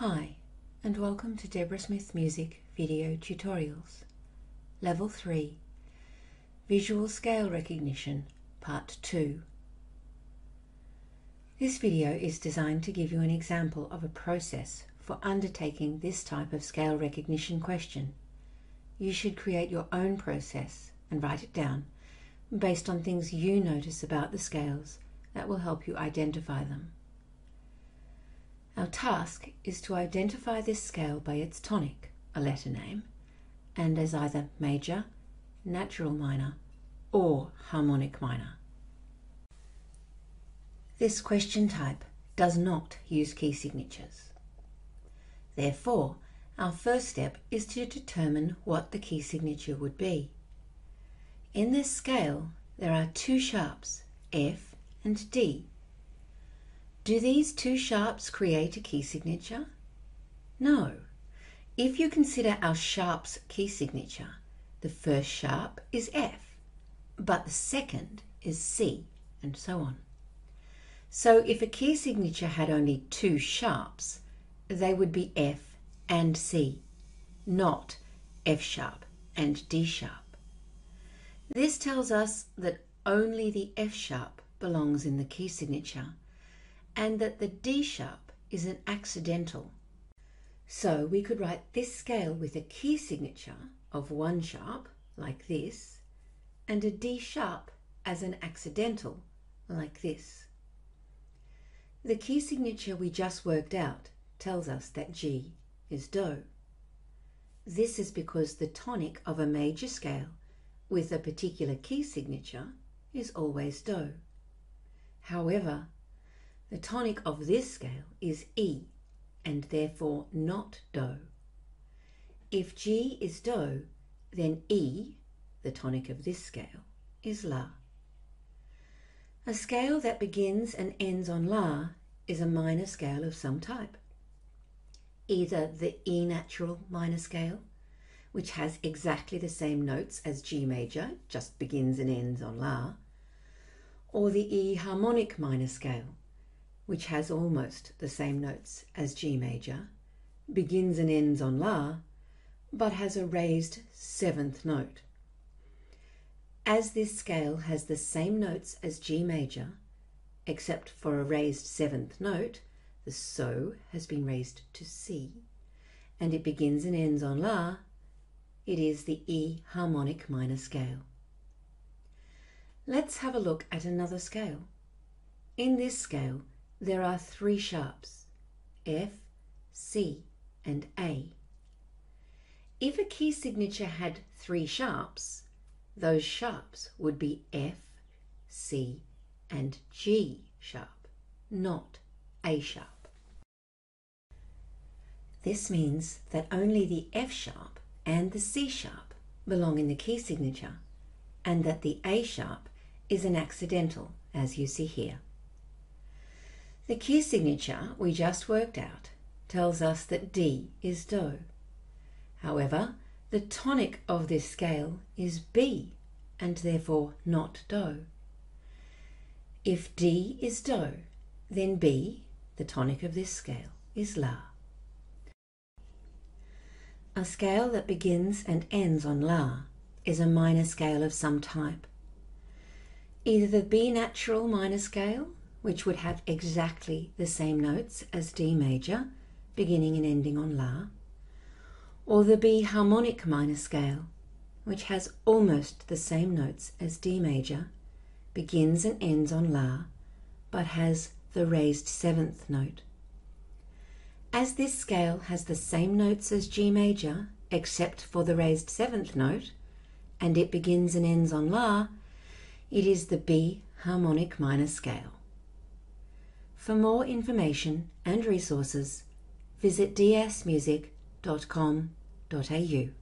Hi, and welcome to Deborah Smith Music Video Tutorials. Level 3, Visual Scale Recognition, Part 2. This video is designed to give you an example of a process for undertaking this type of scale recognition question. You should create your own process and write it down based on things you notice about the scales that will help you identify them. Our task is to identify this scale by its tonic, a letter name, and as either major, natural minor, or harmonic minor. This question type does not use key signatures. Therefore, our first step is to determine what the key signature would be. In this scale, there are two sharps, F and D. Do these two sharps create a key signature? No. If you consider our sharp's key signature, the first sharp is F, but the second is C, and so on. So if a key signature had only two sharps, they would be F and C, not F sharp and D sharp. This tells us that only the F sharp belongs in the key signature, and that the D sharp is an accidental. So we could write this scale with a key signature of one sharp, like this, and a D sharp as an accidental, like this. The key signature we just worked out tells us that G is Do. This is because the tonic of a major scale with a particular key signature is always Do. However, the tonic of this scale is E, and therefore not Do. If G is Do, then E, the tonic of this scale, is La. A scale that begins and ends on La is a minor scale of some type. Either the E natural minor scale, which has exactly the same notes as G major, just begins and ends on La, or the E harmonic minor scale, which has almost the same notes as G major, begins and ends on La, but has a raised seventh note. As this scale has the same notes as G major, except for a raised seventh note, the So has been raised to C, and it begins and ends on La, it is the E harmonic minor scale. Let's have a look at another scale. In this scale, there are three sharps, F, C, and A. If a key signature had three sharps, those sharps would be F, C, and G sharp, not A sharp. This means that only the F sharp and the C sharp belong in the key signature, and that the A sharp is an accidental, as you see here. The key signature we just worked out tells us that D is Do. However, the tonic of this scale is B, and therefore not Do. If D is Do, then B, the tonic of this scale, is La. A scale that begins and ends on La is a minor scale of some type. Either the B natural minor scale, which would have exactly the same notes as D major, beginning and ending on La, or the B harmonic minor scale, which has almost the same notes as D major, begins and ends on La, but has the raised seventh note. As this scale has the same notes as G major, except for the raised seventh note, and it begins and ends on La, it is the B harmonic minor scale. For more information and resources, visit dsmusic.com.au.